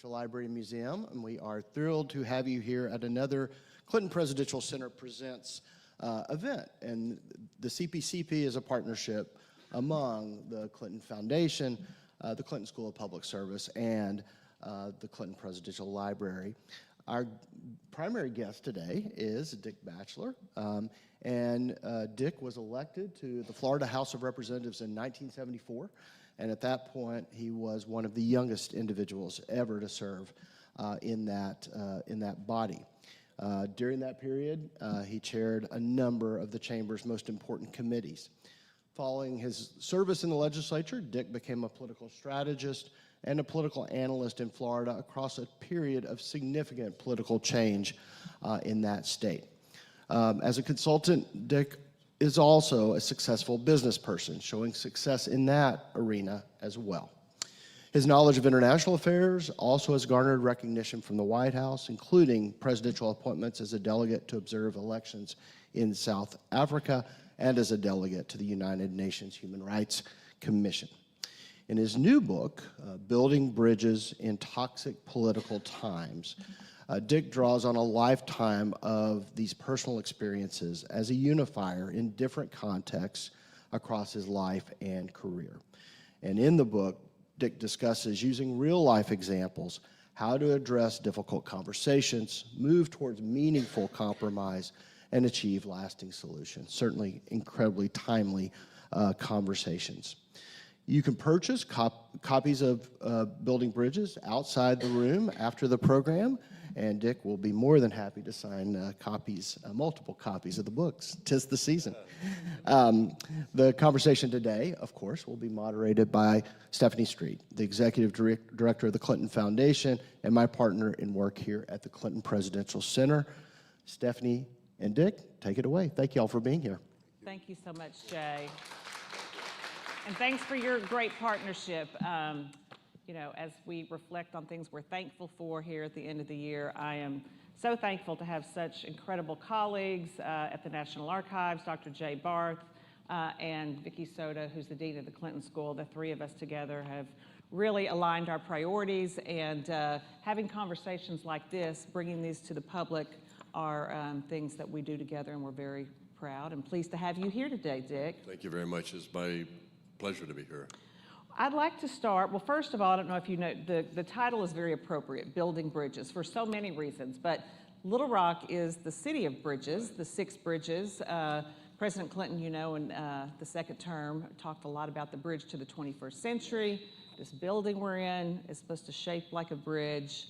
Presidential Library and Museum, and we are thrilled to have you here at another Clinton Presidential Center Presents event. And the CPCP is a partnership among the Clinton Foundation, the Clinton School of Public Service, and the Clinton Presidential Library. Our primary guest today is Dick Batchelor, and Dick was elected to the Florida House of Representatives in 1974, and at that point he was one of the youngest individuals ever to serve in that body. During that period, he chaired a number of the chamber's most important committees. Following his service in the legislature, Dick became a political strategist and a political analyst in Florida across a period of significant political change in that state. As a consultant, Dick is also a successful business person, showing success in that arena as well. His knowledge of international affairs also has garnered recognition from the White House, including presidential appointments as a delegate to observe elections in South Africa and as a delegate to the United Nations Human Rights Commission. In his new book, Building Bridges in Toxic Political Times, Dick draws on a lifetime of these personal experiences as a unifier in different contexts across his life and career. And in the book, Dick discusses using real-life examples how to address difficult conversations, move towards meaningful compromise, and achieve lasting solutions. Certainly incredibly timely conversations. You can purchase copies of Building Bridges outside the room after the program, and Dick will be more than happy to sign multiple copies of the books. 'Tis the season. The conversation today, of course, will be moderated by Stephanie Street, the Executive Director of the Clinton Foundation and my partner in work here at the Clinton Presidential Center. Stephanie and Dick, take it away. Thank you all for being here. Thank you so much, Jay. And thanks for your great partnership. You know, as we reflect on things we're thankful for here at the end of the year, I am so thankful to have such incredible colleagues at the National Archives, Dr. Jay Barth and Vicki Soda, who's the Dean of the Clinton School. The three of us together have really aligned our priorities, and having conversations like this, bringing these to the public, are things that we do together, and we're very proud and pleased to have you here today, Dick. Thank you very much. It's my pleasure to be here. I'd like to start, well, first of all, I don't know if you know, the title is very appropriate, Building Bridges, for so many reasons, but Little Rock is the city of bridges, the 6 bridges. President Clinton, you know, in the second term, talked a lot about the bridge to the 21st century. This building we're in is supposed to shape like a bridge.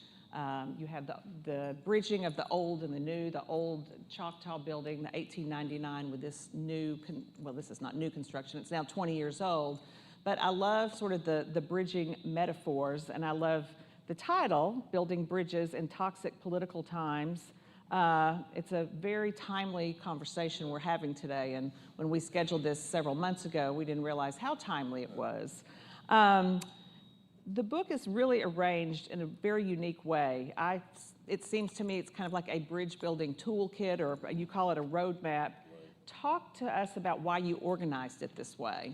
You have the bridging of the old and the new, the old Choctaw building, the 1899 with this new, well, this is not new construction, it's now 20 years old. But I love sort of the bridging metaphors, and I love the title, Building Bridges in Toxic Political Times. It's a very timely conversation we're having today, and when we scheduled this several months ago, we didn't realize how timely it was. The book is really arranged in a very unique way. It seems to me it's kind of like a bridge building toolkit, or you call it a roadmap. Talk to us about why you organized it this way.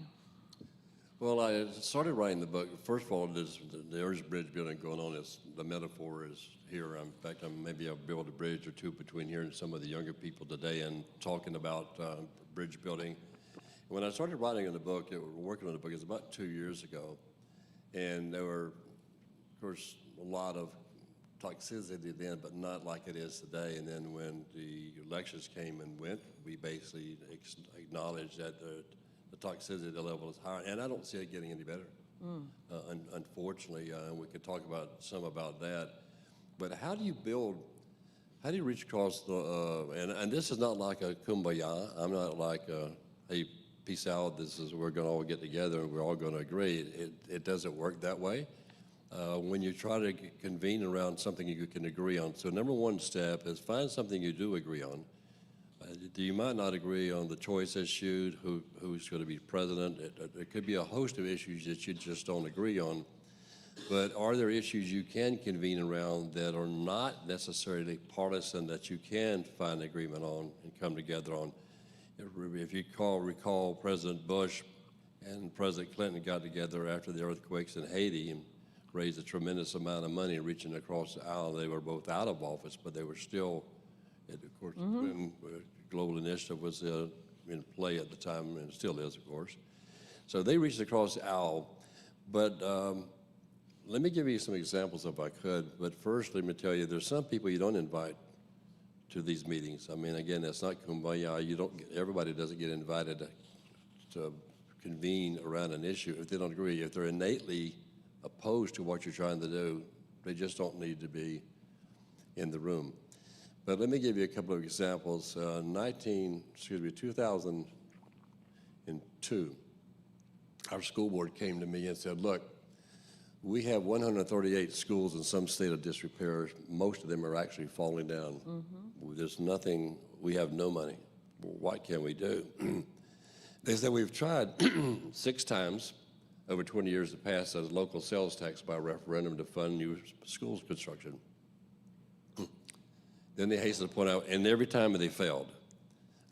Well, I started writing the book. First of all, there's bridge building going on. The metaphor is here. In fact, maybe I'll build a bridge or two between here and some of the younger people today and talking about bridge building. When I started writing on the book, working on the book, it was about 2 years ago. And there were, of course, a lot of toxicity then, but not like it is today. And then when the elections came and went, we basically acknowledged that the toxicity level is higher, and I don't see it getting any better, unfortunately. We could talk about some about that. But how do you reach across and this is not like a kumbaya. I'm not like, hey, peace out, we're going to all get together and we're all going to agree. It doesn't work that way. When you try to convene around something you can agree on. So number one step is find something you do agree on. You might not agree on the choice issue, who's going to be president. It could be a host of issues that you just don't agree on. But are there issues you can convene around that are not necessarily partisan that you can find agreement on and come together on? If you recall, President Bush and President Clinton got together after the earthquakes in Haiti, and raised a tremendous amount of money reaching across the aisle. They were both out of office, but they were still, of course, when Global Initiative was in play at the time, and still is, of course. So they reached across the aisle. But let me give you some examples if I could. But first, let me tell you, there's some people you don't invite to these meetings. I mean, again, it's not kumbaya. Everybody doesn't get invited to convene around an issue if they don't agree. If they're innately opposed to what you're trying to do, they just don't need to be in the room. But let me give you a couple of examples. 2002, our school board came to me and said, look, we have 138 schools in some state of disrepair. Most of them are actually falling down. There's nothing, we have no money. Well, what can we do? They said, we've tried 6 times over 20 years to pass a local sales tax by referendum to fund new schools construction. Then they hastened to point out, and every time they failed.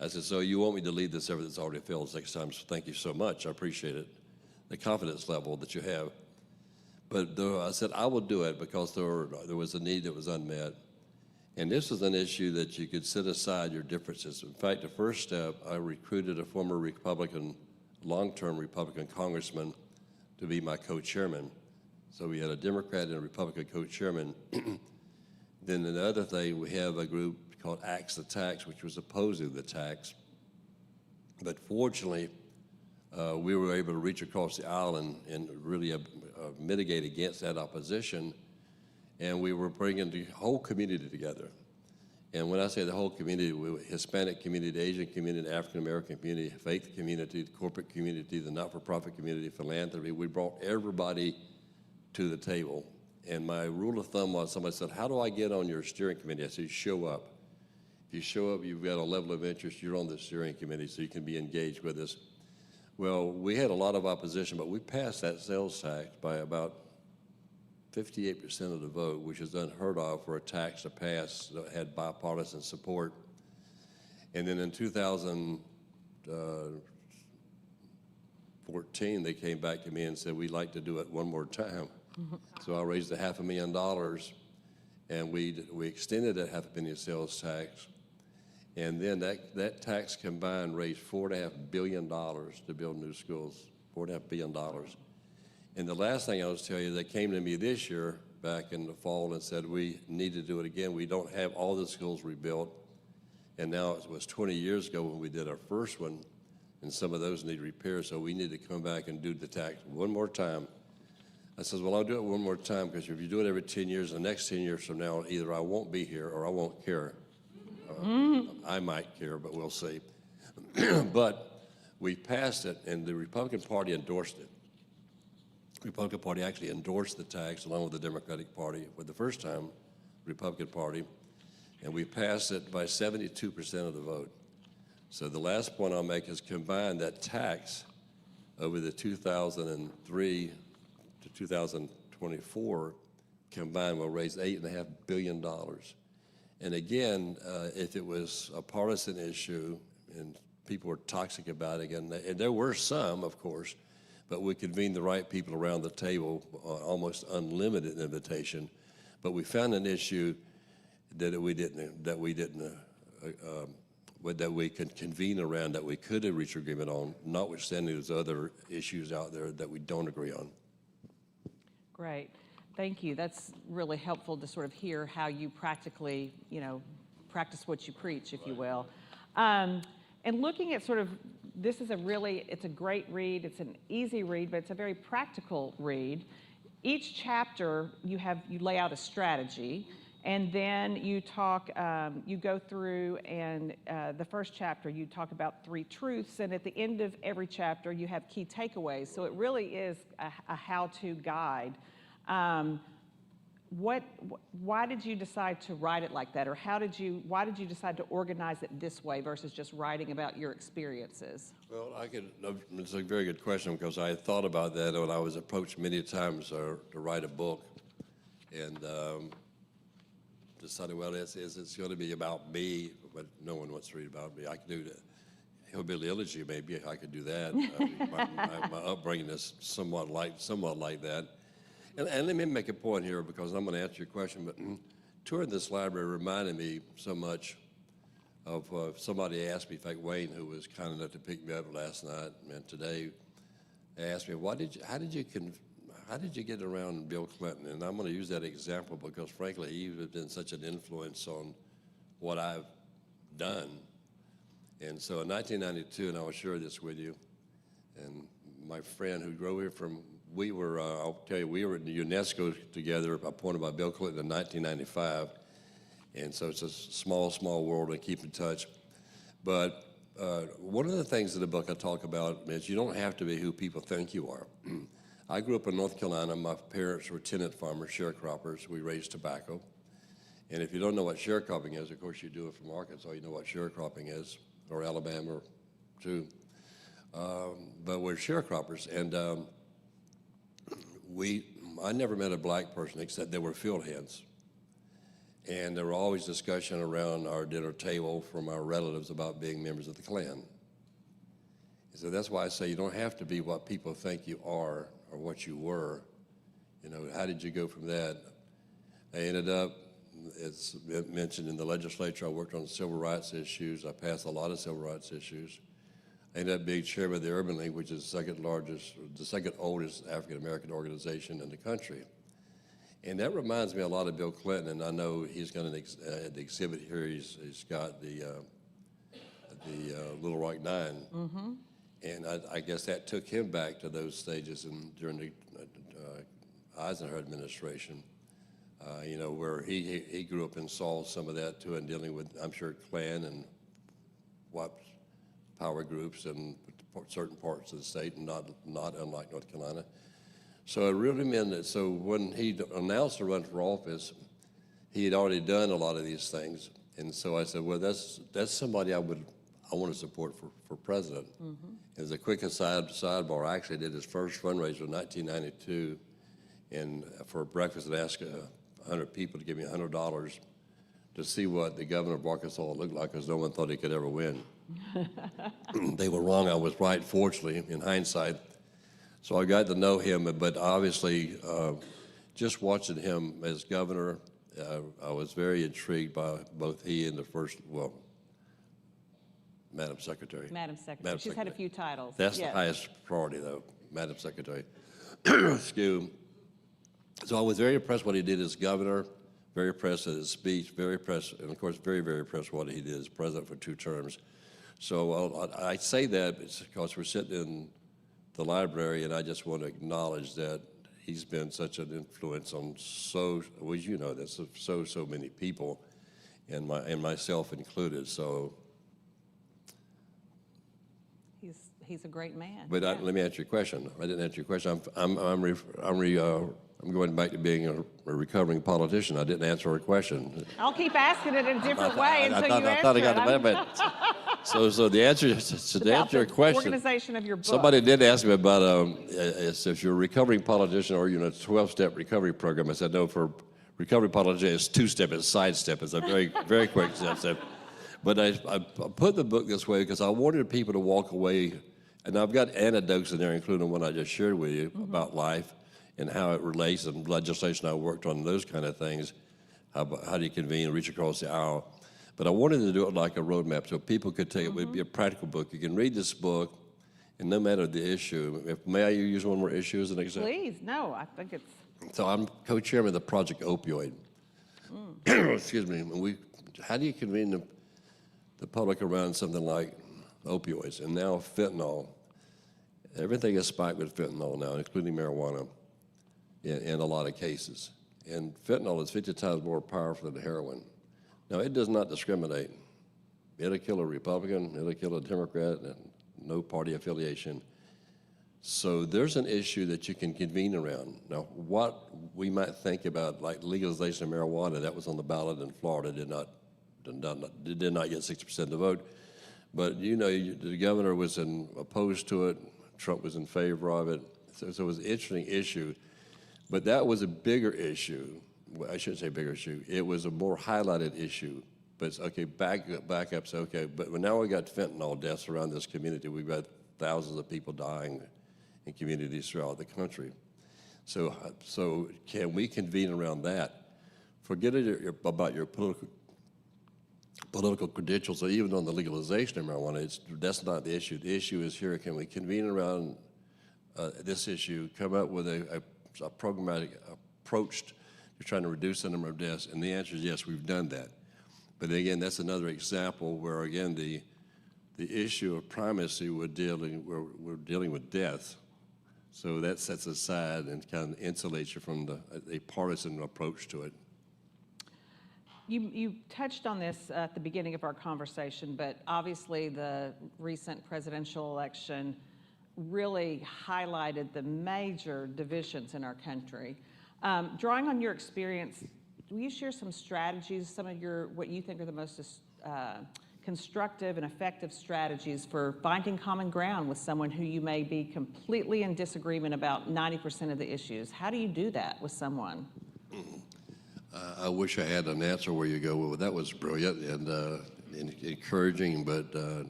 I said, so you want me to lead this effort that's already failed 6 times? Thank you so much, I appreciate it. The confidence level that you have. But I said, I will do it because there was a need that was unmet. And this was an issue that you could set aside your differences. In fact, the first step, I recruited a former Republican, long-term Republican congressman to be my co-chairman. So we had a Democrat and a Republican co-chairman. Then another thing, we have a group called Axe the Tax, which was opposing the tax. But fortunately, we were able to reach across the aisle and really mitigate against that opposition. And we were bringing the whole community together. And when I say the whole community, Hispanic community, the Asian community, the African-American community, faith community, the corporate community, the not-for-profit community, philanthropy, we brought everybody to the table. And my rule of thumb was, somebody said, how do I get on your steering committee? I said, show up. If you show up, you've got a level of interest, you're on the steering committee, so you can be engaged with us. Well, we had a lot of opposition, but we passed that sales tax by about 58% of the vote, which is unheard of for a tax to pass that had bipartisan support. And then in 2014, they came back to me and said, we'd like to do it one more time. So I raised a $500,000, and we extended that $500,000 sales tax. And then that tax combined raised $4.5 billion to build new schools, $4.5 billion. And the last thing I was telling you, they came to me this year, back in the fall, and said, we need to do it again. We don't have all the schools rebuilt. And now it was 20 years ago when we did our first one, and some of those need repair, so we need to come back and do the tax one more time. I said, well, I'll do it one more time, because if you do it every 10 years, the next 10 years from now, either I won't be here or I won't care. I might care, but we'll see. But we passed it, and the Republican Party endorsed it. The Republican Party actually endorsed the tax along with the Democratic Party for the first time, Republican Party, and we passed it by 72% of the vote. So the last point I'll make is combine that tax over the 2003 to 2024, combined will raise $8.5 billion. And again, if it was a partisan issue and people were toxic about it, and there were some, of course, but we convened the right people around the table, almost unlimited invitation. But we found an issue that we could convene around, that we could have reached agreement on, notwithstanding there's other issues out there that we don't agree on. Great. Thank you. That's really helpful to sort of hear how you practically, practice what you preach, if you will. And looking at sort of, it's a great read. It's an easy read, but it's a very practical read. Each chapter, you lay out a strategy, and then you go through, and the first chapter, you talk about 3 truths, and at the end of every chapter, you have key takeaways. So it really is a how-to guide. Why did you decide to write it like that, or why did you decide to organize it this way versus just writing about your experiences? Well, it's a very good question, because I had thought about that when I was approached many times to write a book, and decided, well, it's going to be about me, but no one wants to read about me. I could do the hillbilly elegy, maybe I could do that. My upbringing is somewhat like that. And let me make a point here because I'm going to answer your question, but touring this library reminded me so much of somebody asked me, in fact, Wayne, who was kind enough to pick me up last night and today, asked me, how did you get around Bill Clinton? And I'm going to use that example because, frankly, he has been such an influence on what I've done. And so in 1992, and I will share this with you, and my friend who drove here from, I'll tell you, we were in the UNESCO together, appointed by Bill Clinton in 1995. And so it's a small, small world and keep in touch. But one of the things in the book I talk about is you don't have to be who people think you are. I grew up in North Carolina. My parents were tenant farmers, sharecroppers. We raised tobacco. And if you don't know what sharecropping is, of course you do it from Arkansas, you know what sharecropping is, or Alabama too. But we're sharecroppers. And I never met a black person except they were field hands. And there were always discussion around our dinner table from our relatives about being members of the Klan. And so that's why I say you don't have to be what people think you are or what you were. You know, how did you go from that? I ended up, as mentioned in the legislature, I worked on civil rights issues. I passed a lot of civil rights issues. I ended up being chairman of the Urban League, which is the second oldest African-American organization in the country. And that reminds me a lot of Bill Clinton, and I know he's got the exhibit here. He's got the Little Rock Nine, and I guess that took him back to those stages during the Eisenhower administration. You know, where he grew up and saw some of that too, and dealing with, I'm sure, Klan and what power groups in certain parts of the state, and not unlike North Carolina. So it really meant that, so when he announced to run for office, he had already done a lot of these things. And so I said, well, that's somebody I want to support for president. As a quick sidebar, I actually did his first fundraiser in 1992, and for breakfast and asked 100 people to give me $100 to see what the governor of Arkansas looked like, because no one thought he could ever win. They were wrong. I was right, fortunately, in hindsight. So I got to know him, but obviously, just watching him as governor, I was very intrigued by both he and Madam Secretary. Madam Secretary. She's had a few titles. That's yes. the highest priority, though, Madam Secretary. Excuse me. So I was very impressed what he did as governor, very impressed with his speech, very impressed, and of course, very, very impressed with what he did as president for 2 terms. So I say that because we're sitting in the library, and I just want to acknowledge that he's been such an influence on well, you know this, so many people, and myself included. So. He's a great man. But yeah. Let me answer your question. I didn't answer your question. I'm going back to being a recovering politician. I didn't answer her question. I'll keep asking it in a different way until you answer it. So the answer to answer your question. Organization of your book. Somebody did ask me about if you're a recovering politician or you're in a 12-step recovery program. I said no. For recovery politician, it's 2-step. It's side-step. It's a very very quick step. But I put the book this way because I wanted people to walk away. And I've got anecdotes in there, including one I just shared with you about life and how it relates and legislation I worked on, those kind of things. How do you convene and reach across the aisle? But I wanted to do it like a roadmap so people could take it. It would be a practical book. You can read this book, and no matter the issue, may I use one more issue as an example? Please, no, I think it's... So I'm co-chairman of the Project Opioid. Excuse me. How do you convene the public around something like opioids, and now fentanyl? Everything is spiked with fentanyl now, including marijuana, in a lot of cases. And fentanyl is 50 times more powerful than heroin. Now, it does not discriminate. It'll kill a Republican, it'll kill a Democrat, and no party affiliation. So there's an issue that you can convene around. Now, what we might think about, like legalization of marijuana, that was on the ballot in Florida, did not get 60% of the vote. But you know, the governor was opposed to it. Trump was in favor of it. So it was an interesting issue. But that was a bigger issue. Well, I shouldn't say bigger issue. It was a more highlighted issue. But it's okay, back up, say, okay, but now we got fentanyl deaths around this community. We've got thousands of people dying in communities throughout the country. So can we convene around that? Forget about your political credentials or even on the legalization of marijuana. That's not the issue. The issue is here, can we convene around this issue, come up with a programmatic approach to trying to reduce the number of deaths? And the answer is yes, we've done that. But again, that's another example where, again, the issue of primacy, we're dealing with death. So that sets aside and kind of insulates you from a partisan approach to it. You touched on this at the beginning of our conversation, but obviously the recent presidential election really highlighted the major divisions in our country. Drawing on your experience, will you share some strategies, some of what you think are the most constructive and effective strategies for finding common ground with someone who you may be completely in disagreement about 90% of the issues? How do you do that with someone? I wish I had an answer where you go, well, that was brilliant and encouraging, but the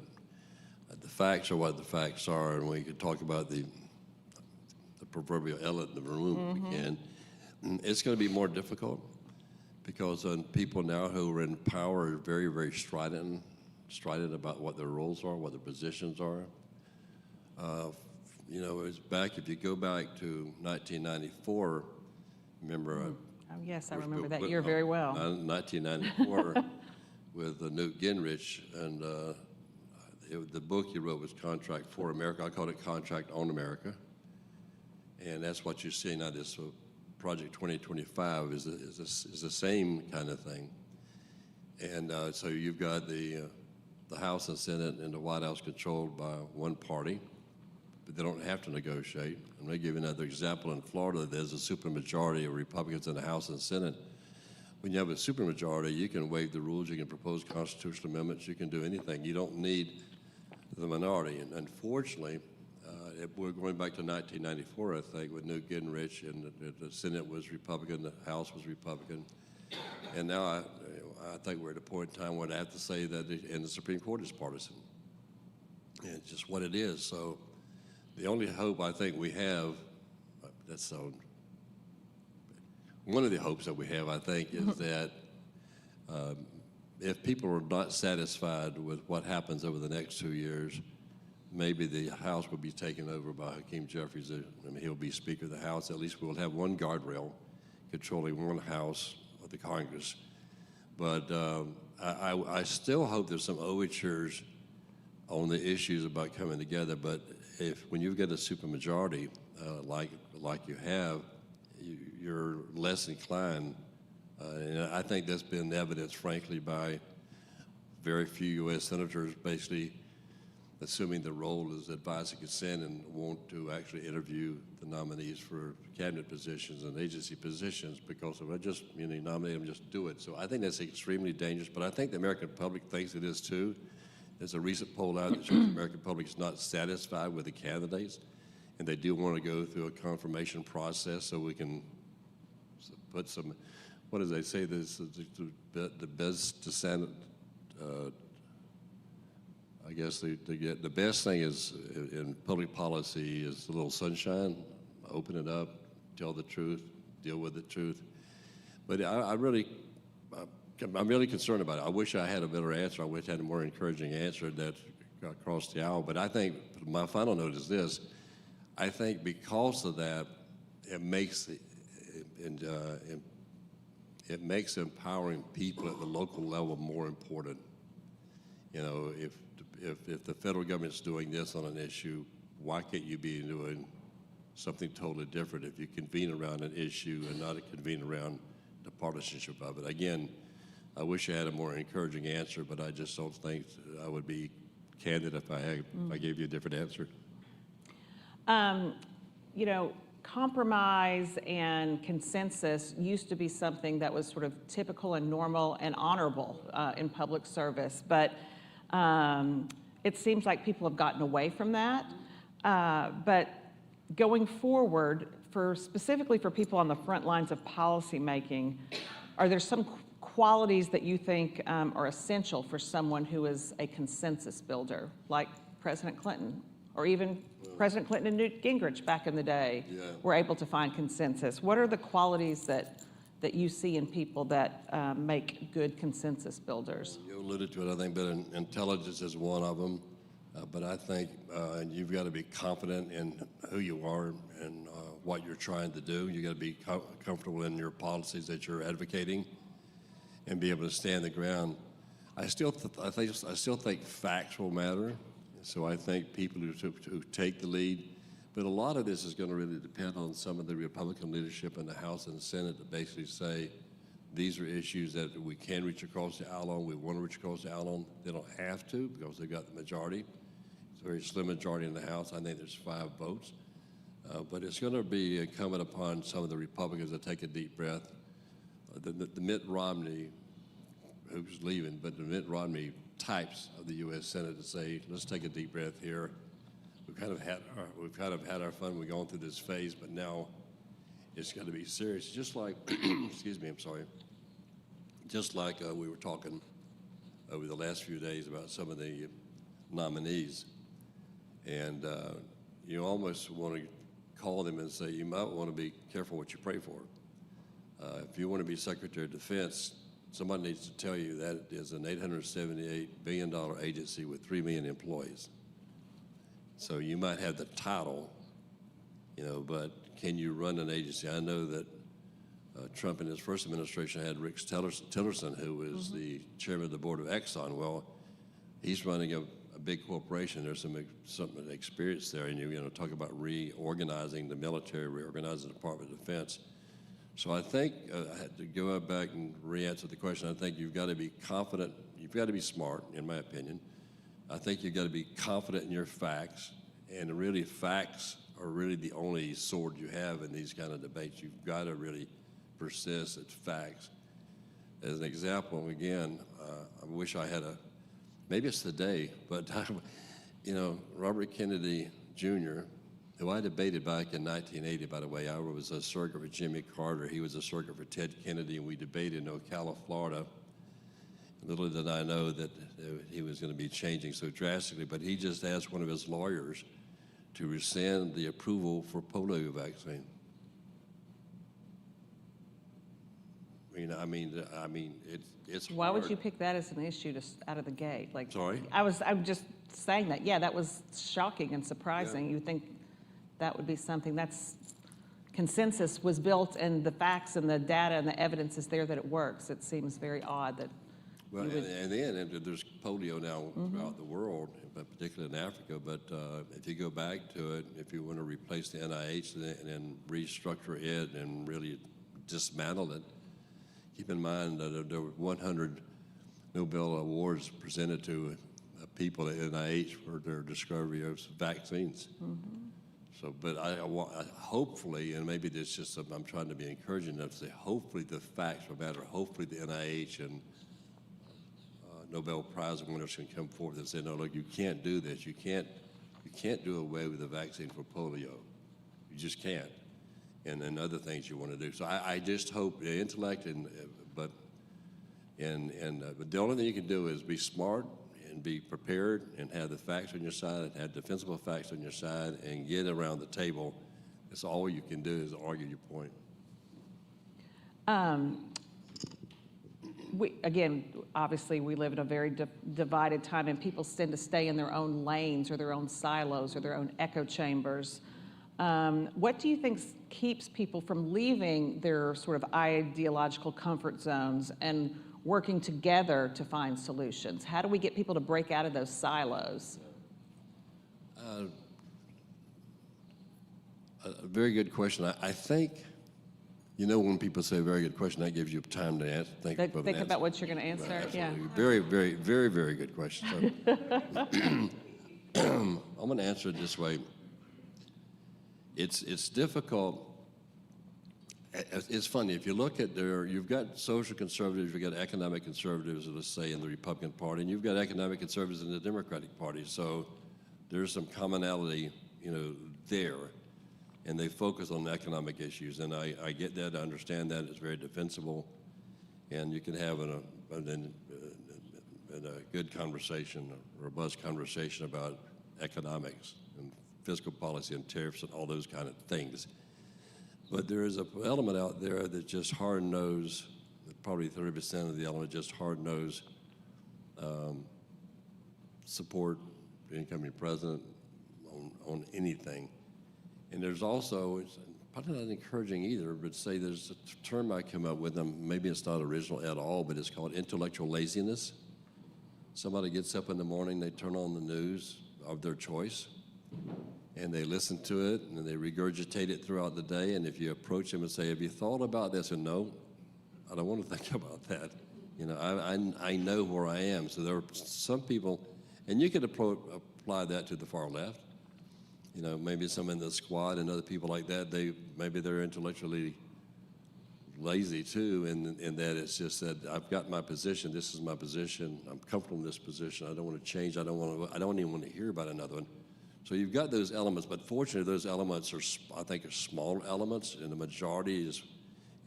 facts are what the facts are, and we could talk about the proverbial elephant in the room again. It's going to be more difficult because people now who are in power are very, very strident about what their roles are, what their positions are. You know, it's back, if you go back to 1994, remember? Oh, yes, I remember that year very well. 1994 with Newt Gingrich, and the book he wrote was Contract for America. I called it Contract on America. And that's what you see now, this Project 2025 is the same kind of thing. And so you've got the House and Senate and the White House controlled by one party, but they don't have to negotiate. I'm going to give you another example. In Florida, there's a supermajority of Republicans in the House and Senate. When you have a supermajority, you can waive the rules, you can propose constitutional amendments, you can do anything. You don't need the minority. And unfortunately, we're going back to 1994, I think, with Newt Gingrich, and the Senate was Republican, the House was Republican. And now I think we're at a point in time where I have to say that the Supreme Court is partisan. And it's just what it is. So the only hope I think we have, one of the hopes that we have, I think, is that if people are not satisfied with what happens over the next 2 years, maybe the House will be taken over by Hakeem Jeffries. He'll be Speaker of the House. At least we'll have one guardrail controlling one house of the Congress. But I still hope there's some overtures on the issues about coming together. But when you get a supermajority like you have, you're less inclined. And I think that's been evidenced, frankly, by very few U.S. senators basically assuming the role is advisory consent and want to actually interview the nominees for cabinet positions and agency positions because if I just nominate them, just do it. So I think that's extremely dangerous, but I think the American public thinks it is too. There's a recent poll out that shows the American public is not satisfied with the candidates, and they do want to go through a confirmation process so we can put some, what do they say, this the best descent, I guess the best thing is in public policy is a little sunshine, open it up, tell the truth, deal with the truth. But I'm really concerned about it. I wish I had a better answer. I wish I had a more encouraging answer that got across the aisle. But I think my final note is this. I think because of that, it makes empowering people at the local level more important. You know, if the federal government's doing this on an issue, why can't you be doing something totally different if you convene around an issue and not convene around the partisanship of it? Again, I wish I had a more encouraging answer, but I just don't think I would be candid if I gave you a different answer. You know, compromise and consensus used to be something that was sort of typical and normal and honorable in public service, but it seems like people have gotten away from that. But going forward, specifically for people on the front lines of policy making, are there some qualities that you think are essential for someone who is a consensus builder, like President Clinton or even President Clinton and Newt Gingrich back in the day were able to find consensus. What are the qualities that you see in people that make good consensus builders? You alluded to it, I think, but intelligence is one of them. But I think you've got to be confident in who you are and what you're trying to do. You've got to be comfortable in your policies that you're advocating and be able to stand the ground. I still think facts will matter. So I think people who take the lead. But a lot of this is going to really depend on some of the Republican leadership in the House and the Senate to basically say, these are issues that we can reach across the aisle on, we want to reach across the aisle on. They don't have to because they've got the majority. It's a very slim majority in the House. I think there's 5 votes. But it's going to be incumbent upon some of the Republicans to take a deep breath. The Mitt Romney, who's leaving, but the Mitt Romney types of the U.S. Senate to say, let's take a deep breath here. We've kind of had our fun. We're going through this phase, but now it's got to be serious. Just like, excuse me, I'm sorry. Just like we were talking over the last few days about some of the nominees, and you almost want to call them and say, you might want to be careful what you pray for. If you want to be Secretary of Defense, somebody needs to tell you that it is an $878 billion agency with 3 million employees. So you might have the title, but can you run an agency? I know that Trump in his first administration had Rex Tillerson, who was the chairman of the board of Exxon. Well, he's running a big corporation. There's some experience there, and you talk about reorganizing the military, reorganizing the Department of Defense. So I think I had to go back and re-answer the question. I think you've got to be confident. You've got to be smart, in my opinion. I think you've got to be confident in your facts, and really facts are really the only sword you have in these kind of debates. You've got to really persist at facts. As an example, again, I wish I had maybe it's today, but Robert Kennedy Jr., who I debated back in 1980, by the way. I was a surrogate for Jimmy Carter. He was a surrogate for Ted Kennedy, and we debated in Ocala, Florida. Little did I know that he was going to be changing so drastically, but he just asked one of his lawyers to rescind the approval for polio vaccine. It's Why hard. would you pick that as an issue out of the gate? Sorry? I'm just saying that. Yeah, that was shocking and surprising. You think that would be something consensus was built, and the facts and the data and the evidence is there that it works. It seems very odd that. Well, and then there's polio now throughout the world, but particularly in Africa. But if you go back to it, if you want to replace the NIH and then restructure it and really dismantle it, keep in mind that there were 100 Nobel Awards presented to people at NIH for their discovery of vaccines. So, but I hopefully, and maybe this just I'm trying to be encouraging enough to say, hopefully the facts will matter. Hopefully the NIH and Nobel Prize winners can come forward and say, no, look, you can't do this. You can't do away with the vaccine for polio. You just can't. And then other things you want to do. So I just hope the intellect but the only thing you can do is be smart and be prepared and have the facts on your side and have defensible facts on your side and get around the table. That's all you can do is argue your point. Again, obviously, we live in a very divided time, and people tend to stay in their own lanes or their own silos or their own echo chambers. What do you think keeps people from leaving their sort of ideological comfort zones and working together to find solutions? How do we get people to break out of those silos? A very good question. I think, when people say very good question, that gives you time to answer. Think about what you're going to answer. Right, yeah. Very, very, very, very good question. So, I'm going to answer it this way. It's difficult. It's funny, if you look at you've got social conservatives, you've got economic conservatives, let's say, in the Republican Party, and you've got economic conservatives in the Democratic Party. So there's some commonality, there, and they focus on economic issues. And I get that, I understand that, it's very defensible, and you can have a good conversation, a robust conversation about economics and fiscal policy and tariffs and all those kind of things. But there is an element out there that just hard-nosed, probably 30% of the element just hard-nosed support the incoming president on anything. And there's also, it's probably not encouraging either, but say there's a term I come up with, and maybe it's not original at all, but it's called intellectual laziness. Somebody gets up in the morning, they turn on the news of their choice, and they listen to it, and they regurgitate it throughout the day, and if you approach them and say, have you thought about this? And no, I don't want to think about that. You know, I know where I am. So there are some people, and you could apply that to the far left. You know, maybe some in the squad and other people like that, maybe they're intellectually lazy too, in that it's just that I've got my position, this is my position, I'm comfortable in this position, I don't want to change, I don't even want to hear about another one. So you've got those elements, but fortunately those elements I think are small elements, and the majority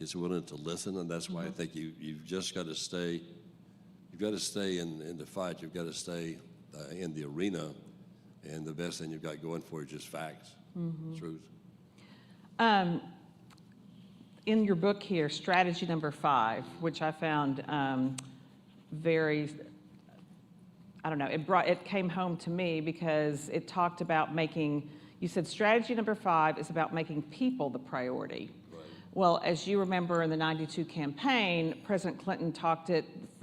is willing to listen, and that's why I think you've just got to stay, you've got to stay in the fight, you've got to stay in the arena, and the best thing you've got going for you is just facts, truth. In your book here, strategy number 5, which I found very, I don't know, it came home to me because it talked about you said strategy number 5 is about making people the priority. Right. Well, as you remember in the '92 campaign, President Clinton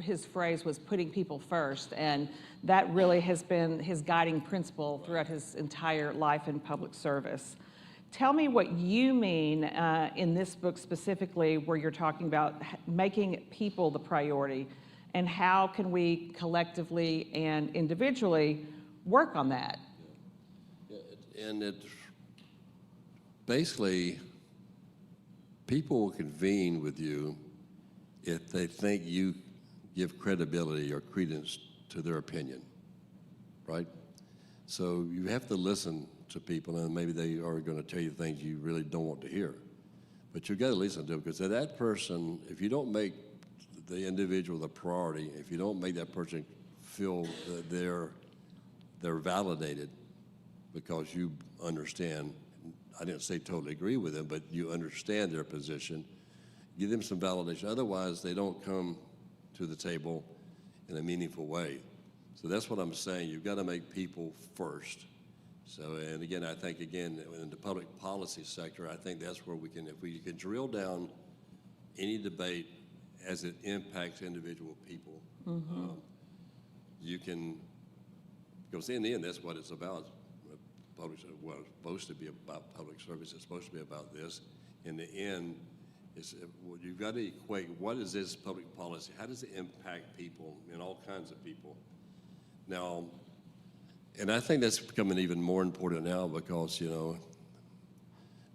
his phrase was putting people first, and that really has been his guiding principle throughout his entire life in public service. Tell me what you mean in this book specifically, where you're talking about making people the priority, and how can we collectively and individually work on that? Yeah, and it basically, people will convene with you if they think you give credibility or credence to their opinion, right? So you have to listen to people, and maybe they are going to tell you things you really don't want to hear. But you've got to listen to them, because that person, if you don't make the individual the priority, if you don't make that person feel that they're validated because you understand, I didn't say totally agree with them, but you understand their position, give them some validation. Otherwise, they don't come to the table in a meaningful way. So that's what I'm saying. You've got to make people first. So, and again, I think, again, in the public policy sector, I think that's where if we can drill down any debate as it impacts individual people, you can, because in the end, that's what it's about. Public, well, it's supposed to be about public service. It's supposed to be about this. In the end, you've got to equate, what is this public policy? How does it impact people, and all kinds of people? Now, and I think that's becoming even more important now, because, you know,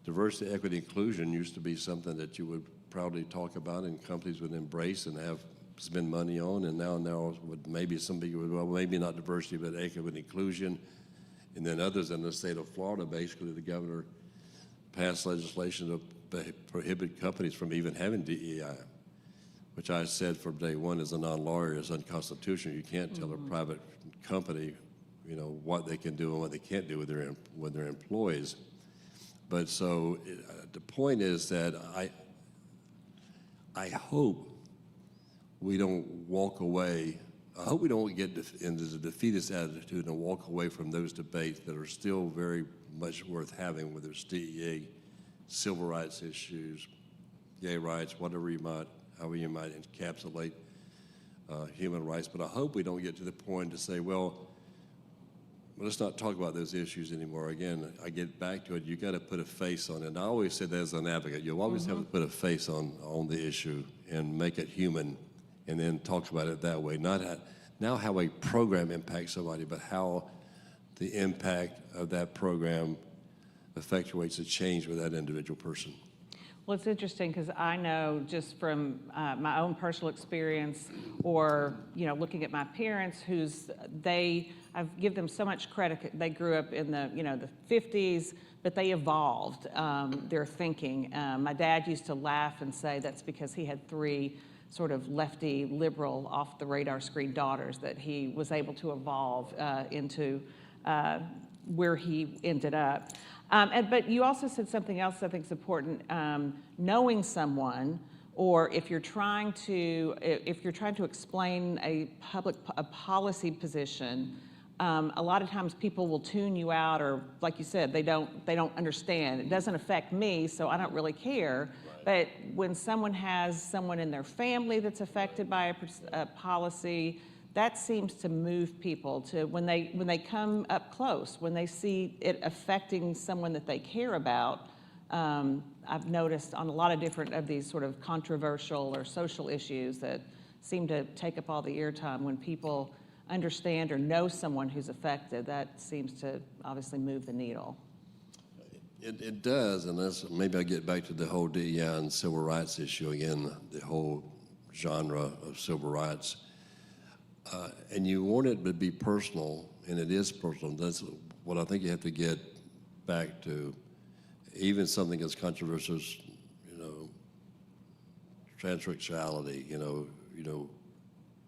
diversity, equity, inclusion used to be something that you would proudly talk about and companies would embrace and spend money on, and now maybe some people would, well, maybe not diversity, but equity and inclusion. And then others in the state of Florida, basically the governor passed legislation to prohibit companies from even having DEI, which I said from day one as a non-lawyer is unconstitutional. You can't tell a private company, you know, what they can do and what they can't do with their employees. But so the point is that I hope we don't walk away. I hope we don't get into the defeatist attitude and walk away from those debates that are still very much worth having, whether it's DEA, civil rights issues, gay rights, however you might encapsulate human rights. But I hope we don't get to the point to say, well, let's not talk about those issues anymore. Again, I get back to it. You got to put a face on it. And I always said that as an advocate, you always have to put a face on the issue and make it human, and then talk about it that way. Not how a program impacts somebody, but how the impact of that program effectuates a change with that individual person. Well, it's interesting because I know just from my own personal experience, or looking at my parents, I give them so much credit. They grew up in the 50s, but they evolved their thinking. My dad used to laugh and say that's because he had 3 sort of lefty, liberal, off the radar screen daughters that he was able to evolve into where he ended up. But you also said something else I think is important, knowing someone, or if you're trying to explain a policy position, a lot of times people will tune you out, or like you said, they don't understand. It doesn't affect me, so I don't really care. But when someone has someone in their family that's affected by a policy, that seems to move people to when they come up close, when they see it affecting someone that they care about. I've noticed on a lot of different of these sort of controversial or social issues that seem to take up all the airtime, when people understand or know someone who's affected, that seems to obviously move the needle. It does, and that's, maybe I get back to the whole DEI and civil rights issue again, the whole genre of civil rights. And you want it to be personal, and it is personal. That's what I think you have to get back to. Even something as controversial as, transsexuality,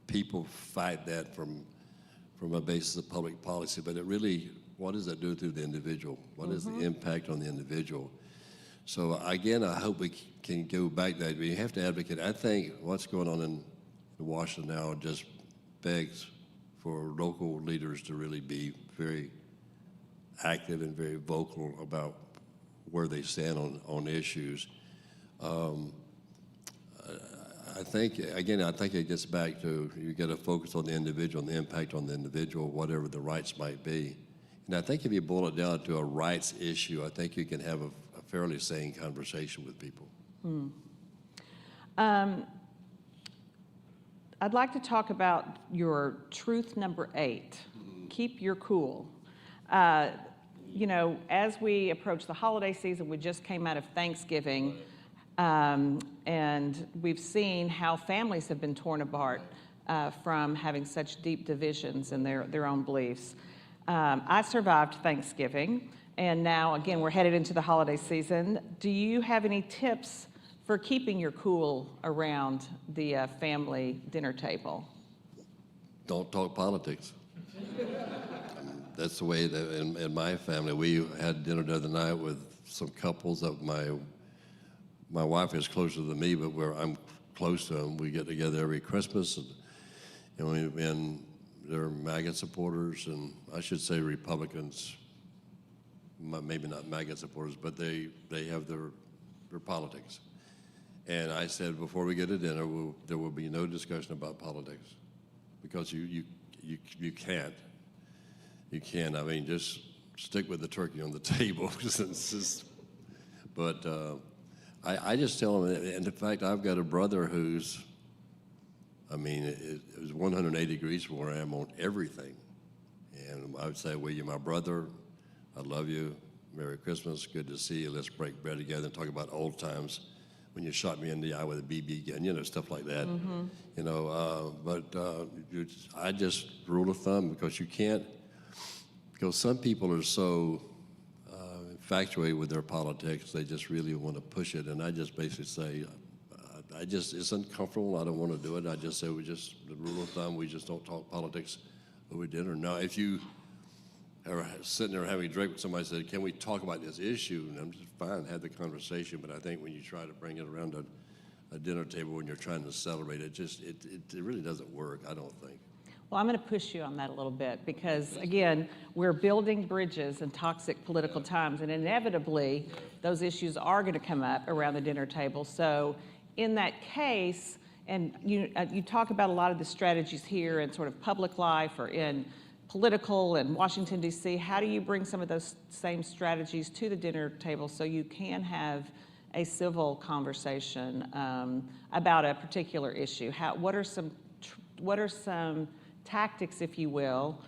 people fight that from a basis of public policy, but it really, what does that do to the individual? What is the impact on the individual? So again, I hope we can go back to that. We have to advocate. I think what's going on in Washington now just begs for local leaders to really be very active and very vocal about where they stand on issues. I think it gets back to, you got to focus on the individual and the impact on the individual, whatever the rights might be. And I think if you boil it down to a rights issue, I think you can have a fairly sane conversation with people. I'd like to talk about your truth number 8, keep your cool. As we approach the holiday season, we just came out of Thanksgiving, and we've seen how families have been torn apart from having such deep divisions in their own beliefs. I survived Thanksgiving, and now, again, we're headed into the holiday season. Do you have any tips for keeping your cool around the family dinner table? Don't talk politics. That's the way that in my family, we had dinner the other night with some couples that my wife is closer to me, but where I'm close to them. We get together every Christmas, and they're MAGA supporters, and I should say Republicans, maybe not MAGA supporters, but they have their politics. And I said, before we get to dinner, there will be no discussion about politics, because you can't. You can't. I mean, just stick with the turkey on the table. But I just tell them, and in fact, I've got a brother who's, it was 180 degrees from where I am on everything. And I would say, well, you're my brother. I love you. Merry Christmas. Good to see you. Let's break bread together and talk about old times when you shot me in the eye with a BB gun, stuff like that. I just rule of thumb, because you can't, because some people are so infatuated with their politics, they just really want to push it. And I just basically say, it's uncomfortable, I don't want to do it. I just say, the rule of thumb, we just don't talk politics over dinner. Now, if you are sitting there having a drink with somebody, said, can we talk about this issue? And I'm just fine, have the conversation. But I think when you try to bring it around a dinner table when you're trying to celebrate it, it really doesn't work, I don't think. Well, I'm going to push you on that a little bit, because, again, we're building bridges in toxic political times, and inevitably those issues are going to come up around the dinner table. So in that case, and you talk about a lot of the strategies here in sort of public life or in political and Washington, D.C., how do you bring some of those same strategies to the dinner table so you can have a civil conversation about a particular issue? What are some tactics, if you will,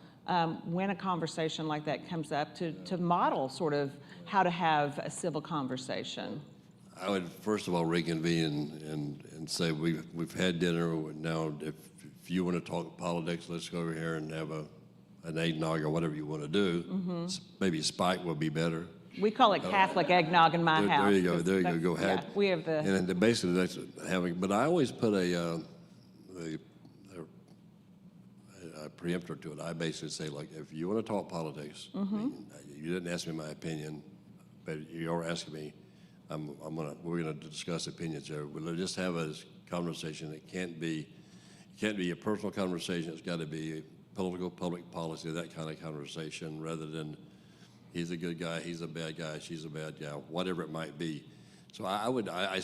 when a conversation like that comes up to model sort of how to have a civil conversation? I would first of all reconvene and say we've had dinner. Now, if you want to talk politics, let's go over here and have an eggnog or whatever you want to do. Maybe Spike will be better. We call it Catholic eggnog in my house. There you go. There you go. Yeah, we have the. And then basically that's having. But I always put a preemptor to it. I basically say, like, if you want to talk politics, I mean, you didn't ask me my opinion, but you're asking me, we're gonna discuss opinions there. We'll just have a conversation. It can't be a personal conversation. It's got to be political, public policy, that kind of conversation, rather than he's a good guy, he's a bad guy, she's a bad guy, whatever it might be. So I would not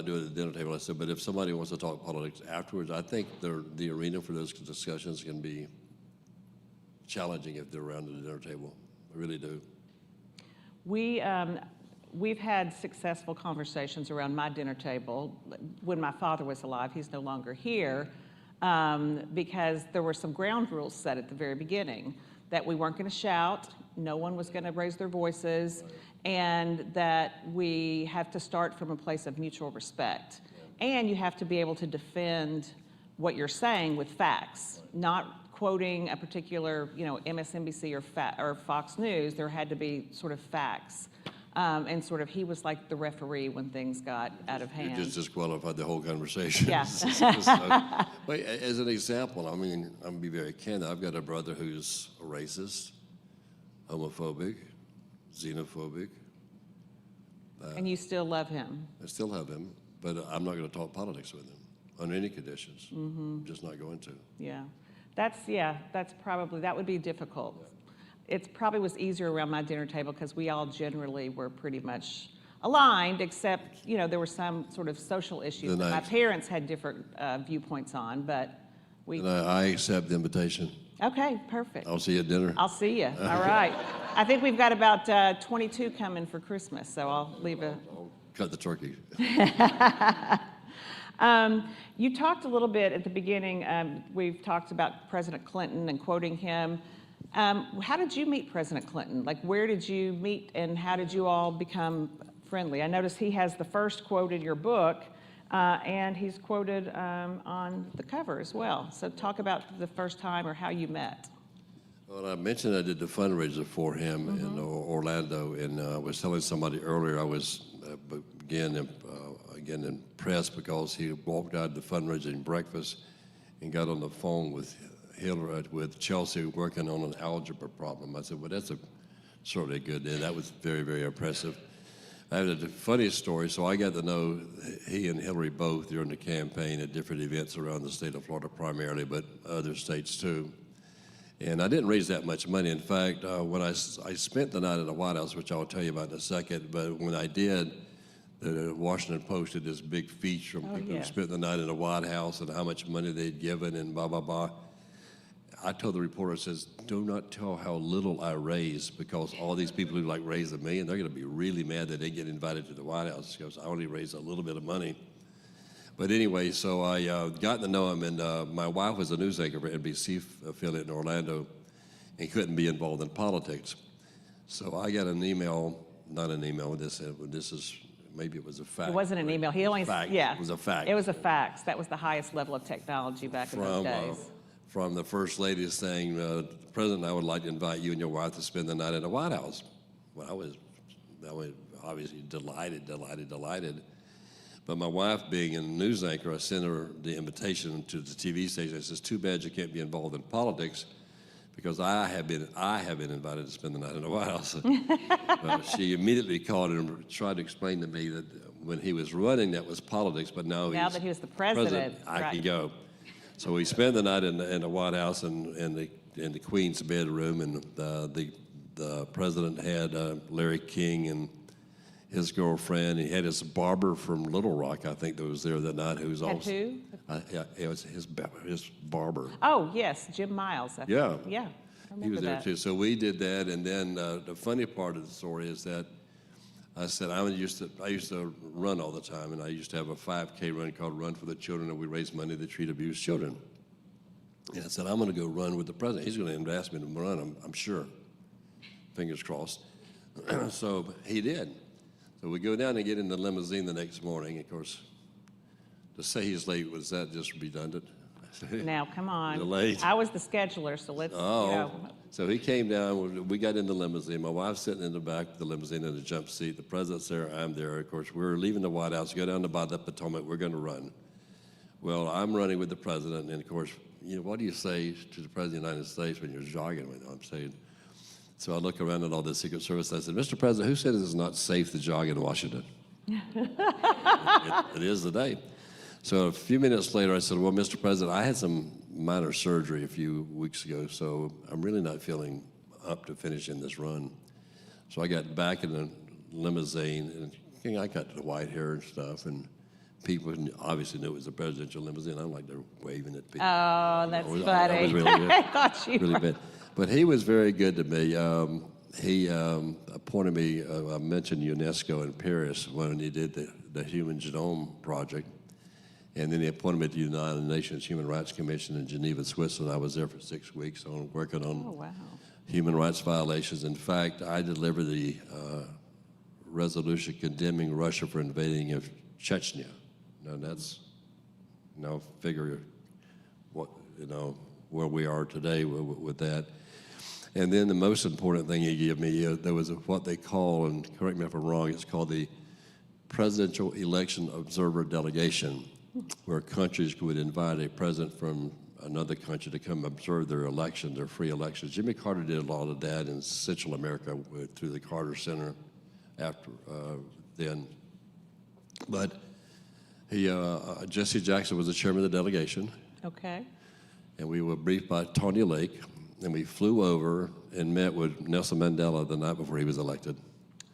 do it at the dinner table. I said, but if somebody wants to talk politics afterwards, I think the arena for those discussions can be challenging if they're around the dinner table. I really do. We've had successful conversations around my dinner table when my father was alive. He's no longer here, because there were some ground rules set at the very beginning that we weren't going to shout, no one was going to raise their voices, and that we have to start from a place of mutual respect. And you have to be able to defend what you're saying with facts, not quoting a particular, MSNBC or Fox News. There had to be sort of facts. And sort of he was like the referee when things got out of hand. You just disqualified the whole conversation. Yeah. But as an example, I mean, I'm gonna be very candid. I've got a brother who's a racist, homophobic, xenophobic. And you still love him. I still have him, but I'm not going to talk politics with him on any conditions. I'm just not going to. Yeah. That would be difficult. It probably was easier around my dinner table because we all generally were pretty much aligned, except, there were some sort of social issues that my parents had different viewpoints on, but we... And I accept the invitation. Okay, perfect. I'll see you at dinner. I'll see you. All right. I think we've got about 22 coming for Christmas, so I'll leave a... I'll cut the turkey. You talked a little bit at the beginning, we've talked about President Clinton and quoting him. How did you meet President Clinton? Like, where did you meet and how did you all become friendly? I noticed he has the first quote in your book, and he's quoted on the cover as well. So talk about the first time or how you met. Well, I mentioned I did the fundraiser for him in Orlando, and I was telling somebody earlier I was again impressed because he walked out of the fundraising breakfast and got on the phone with Chelsea working on an algebra problem. I said, well, that's sort of good. And that was very, very impressive. I have a funny story. So I got to know he and Hillary both during the campaign at different events around the state of Florida primarily, but other states too. And I didn't raise that much money. In fact, when I spent the night at the White House, which I'll tell you about in a second, but when I did, the Washington Post did this big feature on people who spent the night in the White House and how much money they'd given and blah, blah, blah. I told the reporter, says, do not tell how little I raised, because all these people who raise $1 million, they're going to be really mad that they get invited to the White House because I only raised a little bit of money. But anyway, so I got to know him, and my wife was a news anchor for NBC affiliate in Orlando and couldn't be involved in politics. So I got an email, not an email, this is, maybe it was a fax. It wasn't an email. He only, It was a fax. It was a fax. That was the highest level of technology back in those days. From the First Lady saying, President, I would like to invite you and your wife to spend the night at the White House. Well, I was obviously delighted. But my wife, being a news anchor, I sent her the invitation to the TV station. I says, too bad you can't be involved in politics, because I have been invited to spend the night in the White House. Well, she immediately called and tried to explain to me that when he was running, that was politics, but now that he was the president, I can go. So we spent the night in the White House and in the Queen's bedroom, and the president had Larry King and his girlfriend. He had his barber from Little Rock, I think, that was there that night, who was also... who? Yeah, it was his barber. Oh, yes, Jim Miles. Yeah. Yeah, I remember He was there that. too. So we did that, and then the funny part of the story is that I said I used to run all the time, and I used to have a 5K run called Run for the Children, and we raise money to treat abused children. And I said, I'm going to go run with the president. He's going to ask me to run, I'm sure. Fingers crossed. So he did. So we go down and get in the limousine the next morning. Of course, to say he's late, was that just redundant? Now, come on. You're late. I was the scheduler, so let's, So he came down, we got in the limousine. My wife's sitting in the back of the limousine in the jump seat. The president's there, I'm there. Of course, we're leaving the White House, go down to the Potomac, we're going to run. Well, I'm running with the president, and of course, what do you say to the President of the United States when you're jogging with him? I'm saying, so I look around at all the Secret Service, and I said, Mr. President, who said it is not safe to jog in Washington? It is the day. So a few minutes later, I said, well, Mr. President, I had some minor surgery a few weeks ago, so I'm really not feeling up to finishing this run. So I got back in the limousine, and I got the white hair and stuff, and people obviously knew it was a presidential limousine. I'm like, they're waving at people. Oh, that's funny. That was really good. I thought you Really were. bad. But he was very good to me. He appointed me, I mentioned UNESCO in Paris when he did the Human Genome Project. And then he appointed me to the United Nations Human Rights Commission in Geneva, Switzerland. I was there for 6 weeks working on Oh, wow. human rights violations. In fact, I delivered the resolution condemning Russia for invading of Chechnya. Now that's, figure what, where we are today with that. And then the most important thing he gave me, there was what they call, and correct me if I'm wrong, it's called the Presidential Election Observer Delegation, where countries would invite a president from another country to come observe their elections, their free elections. Jimmy Carter did a lot of that in Central America through the Carter Center after then. But Jesse Jackson was the chairman of the delegation, Okay. and we were briefed by Tony Lake, and we flew over and met with Nelson Mandela the night before he was elected.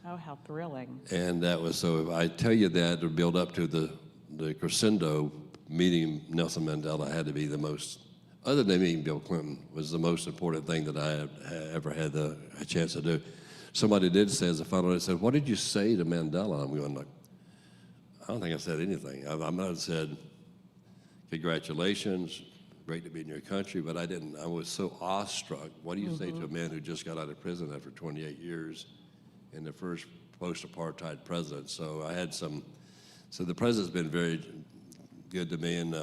Oh, how thrilling. And that was, so if I tell you that to build up to the crescendo, meeting Nelson Mandela had to be the most, other than meeting Bill Clinton, was the most important thing that I had ever had a chance to do. Somebody did say as a final, they said, what did you say to Mandela? I'm going like, I don't think I said anything. I might have said, congratulations, great to be in your country, but I didn't. I was so awestruck. What do you say to a man who just got out of prison after 28 years and the first post-apartheid president? So I had some, so the president's been very good to me, and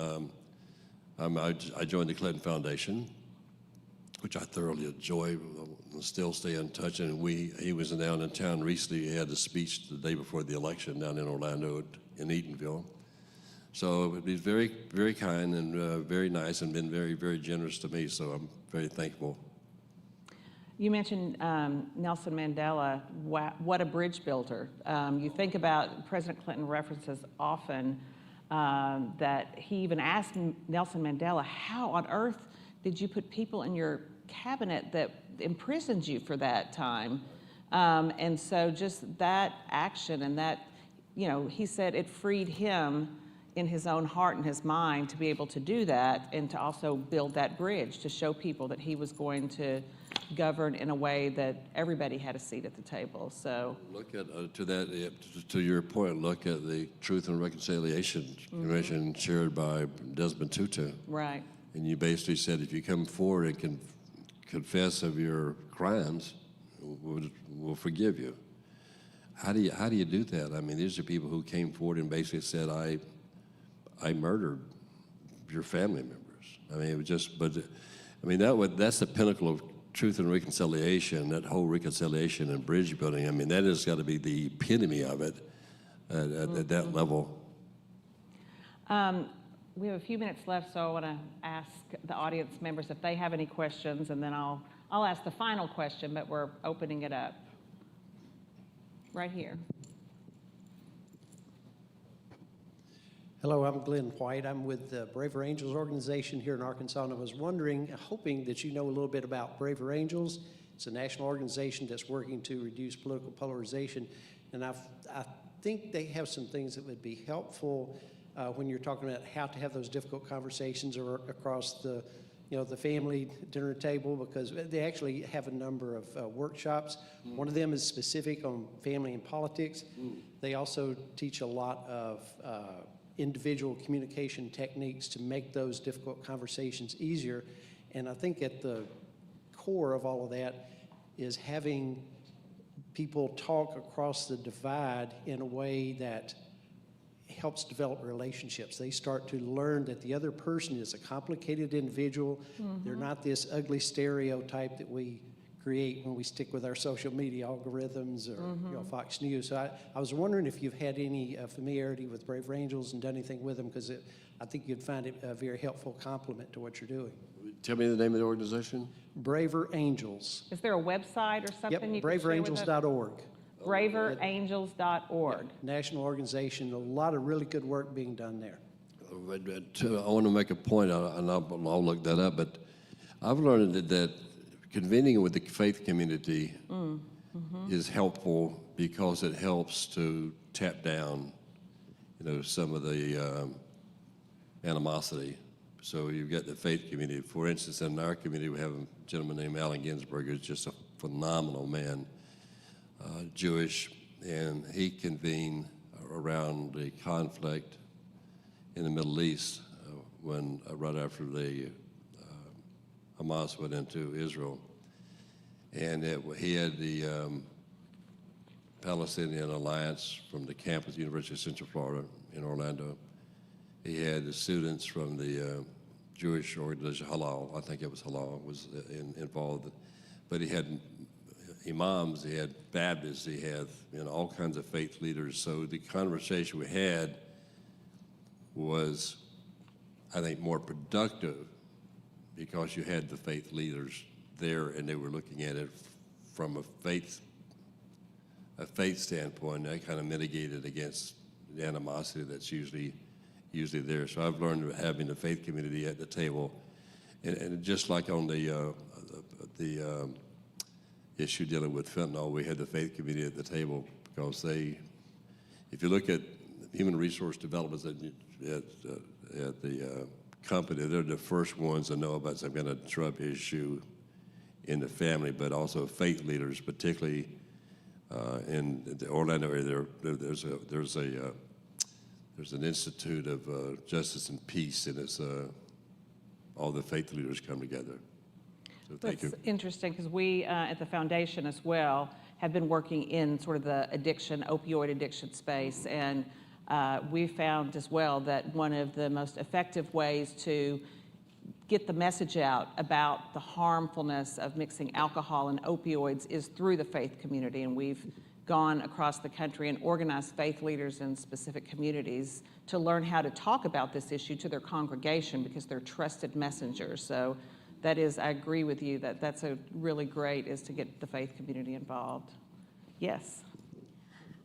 I joined the Clinton Foundation, which I thoroughly enjoy and still stay in touch. And he was down in town recently. He had a speech the day before the election down in Orlando in Eatonville. So he's very, very kind and very nice and been very, very generous to me. So I'm very thankful. You mentioned Nelson Mandela. What a bridge builder. You think about President Clinton references often that he even asked Nelson Mandela, how on earth did you put people in your cabinet that imprisoned you for that time? And so just that action and that, he said it freed him in his own heart and his mind to be able to do that and to also build that bridge to show people that he was going to govern in a way that everybody had a seat at the table. So look at to your point. Look at the Truth and Reconciliation Commission chaired by Desmond Tutu. Right. And you basically said if you come forward and can confess of your crimes, we'll forgive you. How do you do that? I mean, these are people who came forward and basically said, I murdered your family members. I mean, it was just, but I mean that's the pinnacle of truth and reconciliation. That whole reconciliation and bridge building. I mean, that has got to be the epitome of it at that level. We have a few minutes left, so I want to ask the audience members if they have any questions, and then I'll ask the final question, but we're opening it up. Right here. Hello, I'm Glenn White. I'm with the Braver Angels organization here in Arkansas, and I was hoping that you know a little bit about Braver Angels. It's a national organization that's working to reduce political polarization, and I think they have some things that would be helpful when you're talking about how to have those difficult conversations or across the family dinner table, because they actually have a number of workshops. One of them is specific on family and politics. They also teach a lot of individual communication techniques to make those difficult conversations easier. And I think at the core of all of that is having people talk across the divide in a way that helps develop relationships. They start to learn that the other person is a complicated individual. They're not this ugly stereotype that we create when we stick with our social media algorithms or Fox News. So I was wondering if you've had any familiarity with Braver Angels and done anything with them, because I think you'd find it a very helpful complement to what you're doing. Tell me the name of the organization? Braver Angels. Is there a website or something you can share with us? braverangels.org. braverangels.org. National organization, a lot of really good work being done there. I want to make a point, and I'll look that up, but I've learned that convening with the faith community is helpful because it helps to tap down, some of the animosity. So you've got the faith community. For instance, in our community, we have a gentleman named Allen Ginsberg, who's just a phenomenal man, Jewish, and he convened around the conflict in the Middle East when right after the Hamas went into Israel. And he had the Palestinian Alliance from the campus, University of Central Florida in Orlando. He had the students from the Jewish organization, Halal, I think it was Halal, was involved. But he had imams, he had Baptists, he had all kinds of faith leaders. So the conversation we had was, I think, more productive because you had the faith leaders there and they were looking at it from a faith standpoint. That kind of mitigated against the animosity that's usually there. So I've learned having the faith community at the table, and just like on the issue dealing with fentanyl, we had the faith community at the table because if you look at human resource developments at the company, they're the first ones to know about some kind of drug issue in the family, but also faith leaders, particularly in the Orlando area. There's an Institute of Justice and Peace, and it's all the faith leaders come together. So thank you. That's interesting because we at the foundation as well have been working in sort of the opioid addiction space, and we found as well that one of the most effective ways to get the message out about the harmfulness of mixing alcohol and opioids is through the faith community, and we've gone across the country and organized faith leaders in specific communities to learn how to talk about this issue to their congregation because they're trusted messengers. So that is, I agree with you that that's a really great is to get the faith community involved. Yes.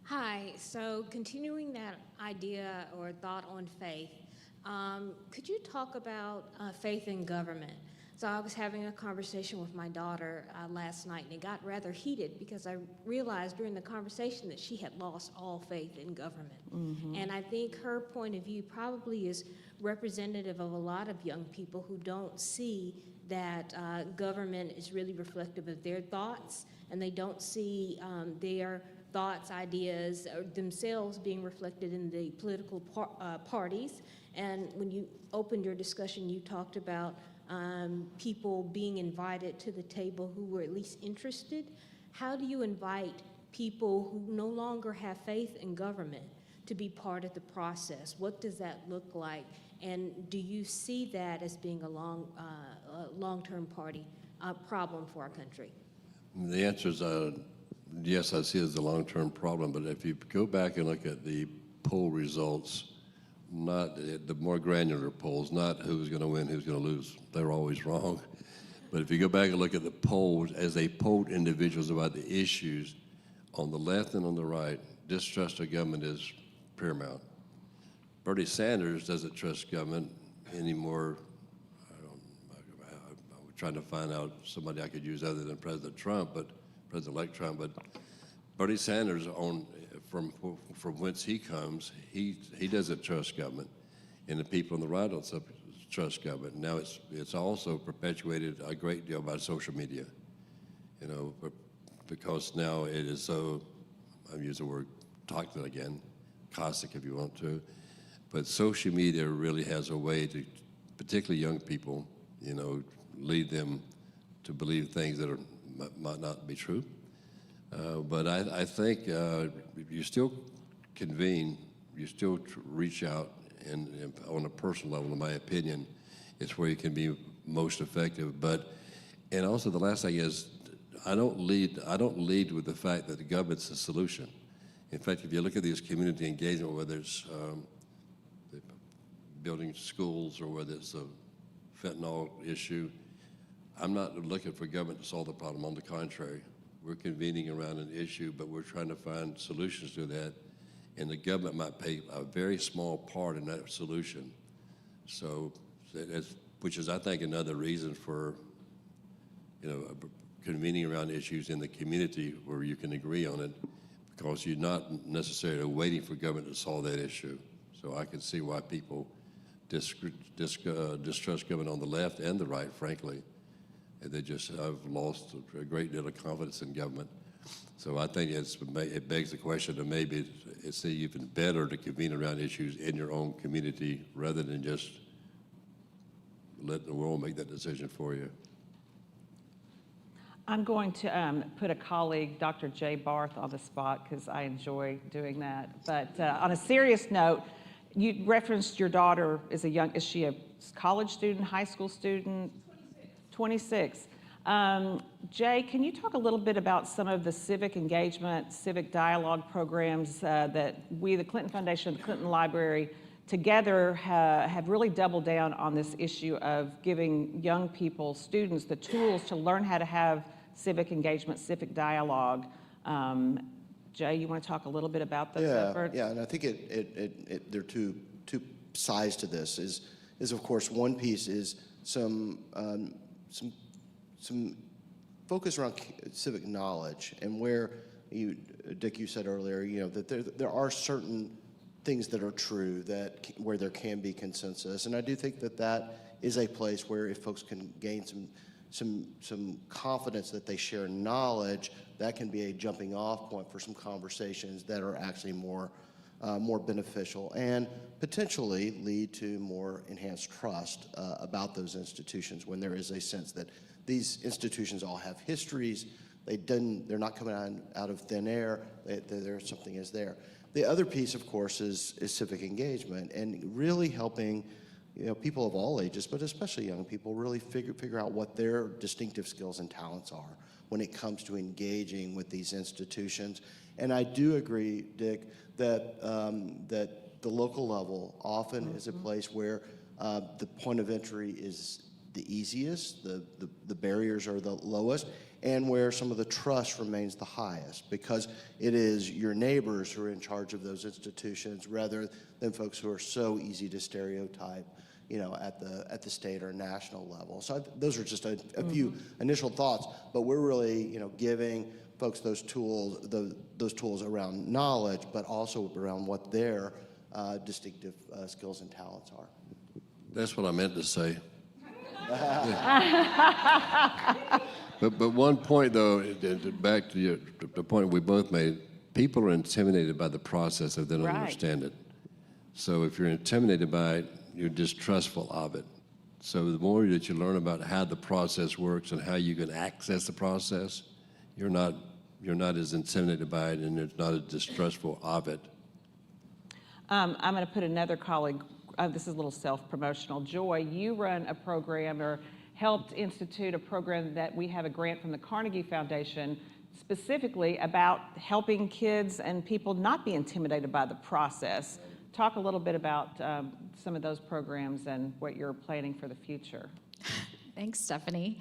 Hi, so continuing that idea or thought on faith, could you talk about faith in government? So I was having a conversation with my daughter last night, and it got rather heated because I realized during the conversation that she had lost all faith in government. And I think her point of view probably is representative of a lot of young people who don't see that government is really reflective of their thoughts, and they don't see their thoughts, ideas, or themselves being reflected in the political parties. And when you opened your discussion, you talked about people being invited to the table who were at least interested. How do you invite people who no longer have faith in government to be part of the process? What does that look like? And do you see that as being a long-term problem for our country? The answer is yes, I see it as a long-term problem, but if you go back and look at the poll results, not the more granular polls, not who's going to win, who's going to lose, they're always wrong. But if you go back and look at the polls, as they polled individuals about the issues, on the left and on the right, distrust of government is paramount. Bernie Sanders doesn't trust government anymore. I'm trying to find out somebody I could use other than President Trump, but President-elect Trump, but Bernie Sanders, from whence he comes, he doesn't trust government, and the people on the right don't trust government. Now it's also perpetuated a great deal by social media, because now it is so, I've used the word toxic again, caustic if you want to, but social media really has a way to, particularly young people, lead them to believe things that might not be true. But I think you still convene, you still reach out, and on a personal level, in my opinion, it's where you can be most effective. And also the last thing is, I don't lead with the fact that the government's the solution. In fact, if you look at these community engagement, whether it's building schools or whether it's a fentanyl issue, I'm not looking for government to solve the problem. On the contrary, we're convening around an issue, but we're trying to find solutions to that, and the government might play a very small part in that solution. So, which is, I think, another reason for, convening around issues in the community where you can agree on it, because you're not necessarily waiting for government to solve that issue. So I can see why people distrust government on the left and the right, frankly. And I've lost a great deal of confidence in government. So I think it begs the question of maybe it's even better to convene around issues in your own community rather than just letting the world make that decision for you. I'm going to put a colleague, Dr. Jay Barth, on the spot because I enjoy doing that. But on a serious note, you referenced your daughter is she a college student, high school student? 26. Jay, can you talk a little bit about some of the civic engagement, civic dialogue programs that we, the Clinton Foundation and the Clinton Library, together have really doubled down on this issue of giving young people, students, the tools to learn how to have civic engagement, civic dialogue. Jay, you want to talk a little bit about those efforts? Yeah, and I think there are two sides to this. Is of course one piece is some focus around civic knowledge, and where Dick, you said earlier, that there are certain things that are true where there can be consensus, and I do think that is a place where if folks can gain some confidence that they share knowledge, that can be a jumping off point for some conversations that are actually more beneficial and potentially lead to more enhanced trust about those institutions when there is a sense that these institutions all have histories. They're not coming out of thin air. There's something is there. The other piece, of course, is civic engagement and really helping people of all ages, but especially young people, really figure out what their distinctive skills and talents are when it comes to engaging with these institutions. And I do agree, Dick, that the local level often is a place where the point of entry is the easiest, the barriers are the lowest, and where some of the trust remains the highest, because it is your neighbors who are in charge of those institutions rather than folks who are so easy to stereotype, at the state or national level. So those are just a few initial thoughts, but we're really, giving folks those tools around knowledge, but also around what their distinctive skills and talents are. That's what I meant to say. But one point, though, back to the point we both made, people are intimidated by the process if they don't understand it. So if you're intimidated by it, you're distrustful of it. So the more that you learn about how the process works and how you can access the process, you're not as intimidated by it and you're not as distrustful of it. I'm going to put another colleague, this is a little self-promotional. Joy, you run a program or helped institute a program that we have a grant from the Carnegie Foundation specifically about helping kids and people not be intimidated by the process. Talk a little bit about some of those programs and what you're planning for the future. Thanks, Stephanie.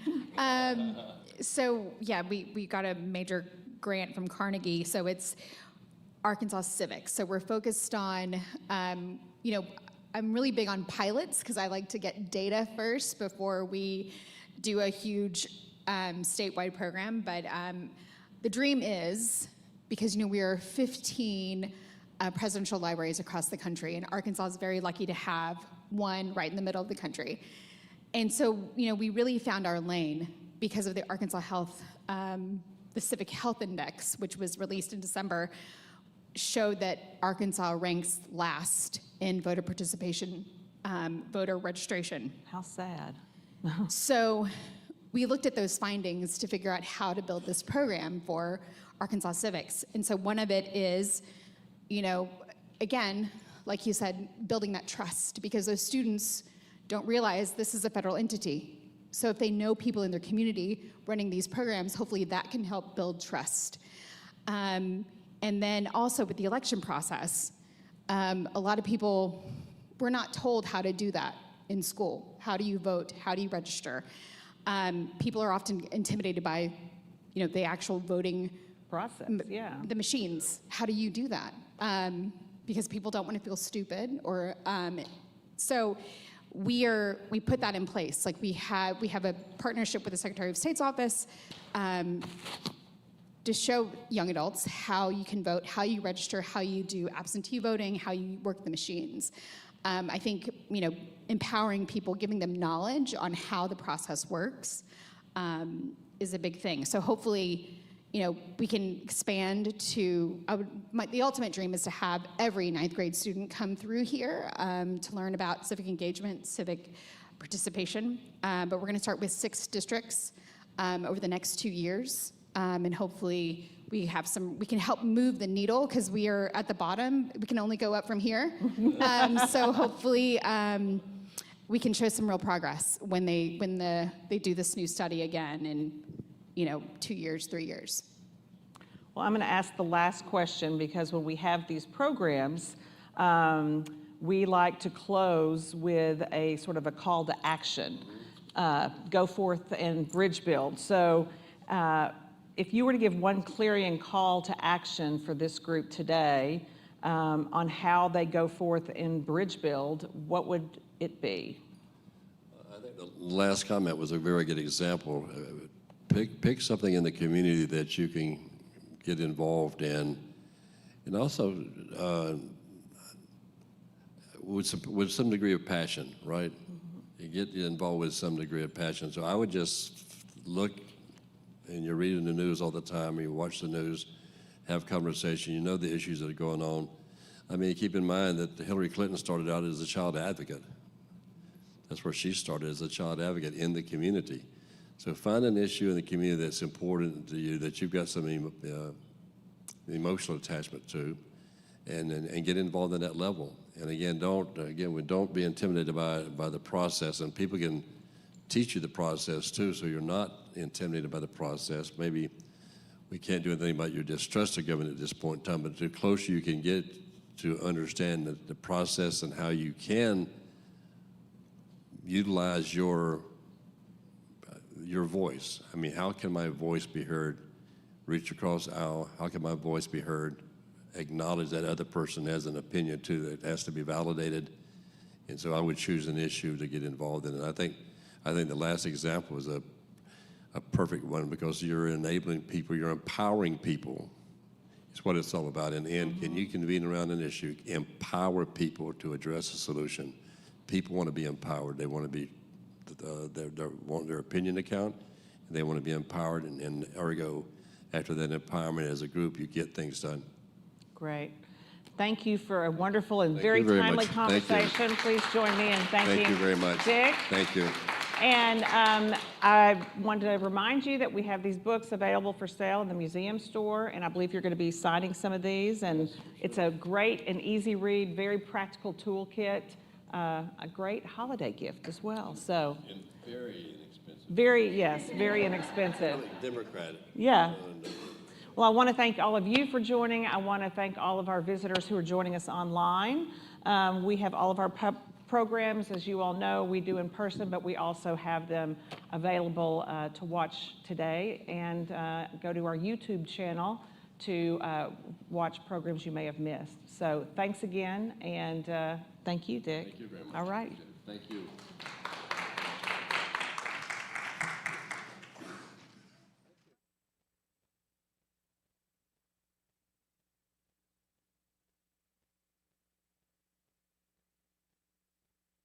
So yeah, we got a major grant from Carnegie, so it's Arkansas Civics. So we're focused on, I'm really big on pilots because I like to get data first before we do a huge statewide program. But the dream is, because we are 15 presidential libraries across the country, and Arkansas is very lucky to have one right in the middle of the country. And so, we really found our lane because of the Arkansas Health, the Civic Health Index, which was released in December, showed that Arkansas ranks last in voter participation, voter registration. How sad. So we looked at those findings to figure out how to build this program for Arkansas Civics. And so one of it is, again, like you said, building that trust, because those students don't realize this is a federal entity. So if they know people in their community running these programs, hopefully that can help build trust. And then also with the election process, a lot of people were not told how to do that in school. How do you vote? How do you register? People are often intimidated by, the actual voting Process, yeah. the machines. How do you do that? Because people don't want to feel stupid, or so we put that in place. Like we have a partnership with the Secretary of State's office to show young adults how you can vote, how you register, how you do absentee voting, how you work the machines. I think empowering people, giving them knowledge on how the process works is a big thing. So hopefully, we can expand to, the ultimate dream is to have every ninth grade student come through here to learn about civic engagement, civic participation. But we're going to start with 6 districts over the next 2 years. And hopefully we can help move the needle, because we are at the bottom. We can only go up from here. So hopefully we can show some real progress when they do this new study again in 2 years, 3 years. Well, I'm going to ask the last question, because when we have these programs, we like to close with a sort of a call to action. Go forth and bridge build. So if you were to give one clarion call to action for this group today on how they go forth and bridge build, what would it be? I think the last comment was a very good example. Pick something in the community that you can get involved in, and also with some degree of passion, right? You get involved with some degree of passion. So I would just look, and you're reading the news all the time, or you watch the news, have conversation, you know the issues that are going on. I mean, keep in mind that Hillary Clinton started out as a child advocate. That's where she started, as a child advocate in the community. So find an issue in the community that's important to you, that you've got some emotional attachment to, and get involved in that level. And again, don't be intimidated by the process. And people can teach you the process too, so you're not intimidated by the process. Maybe we can't do anything about your distrust of government at this point in time, but the closer you can get to understand the process and how you can utilize your voice. I mean, how can my voice be heard? Reach across the aisle. How can my voice be heard? Acknowledge that other person has an opinion too that has to be validated. And so I would choose an issue to get involved in. And I think the last example is a perfect one, because you're enabling people, you're empowering people. It's what it's all about. And you convene around an issue, empower people to address a solution. People want to be empowered. They want to be, they want their opinion to count, and they want to be empowered, and ergo, after that empowerment as a group, you get things done. Great. Thank you for a wonderful and Thank very you very timely much. Thank you. conversation. Please join me in thanking Thank you very much. Dick. Thank you. And I wanted to remind you that we have these books available for sale in the museum store, and I believe you're going to be signing some of these. And it's a great and easy read, very practical toolkit, a great holiday gift as well. So And very inexpensive. very inexpensive. Democratic. Yeah. Well, I want to thank all of you for joining. I want to thank all of our visitors who are joining us online. We have all of our programs, as you all know, we do in person, but we also have them available to watch today, and go to our YouTube channel to watch programs you may have missed. So thanks again, and thank you, Dick. Thank you very much. All right. Thank you.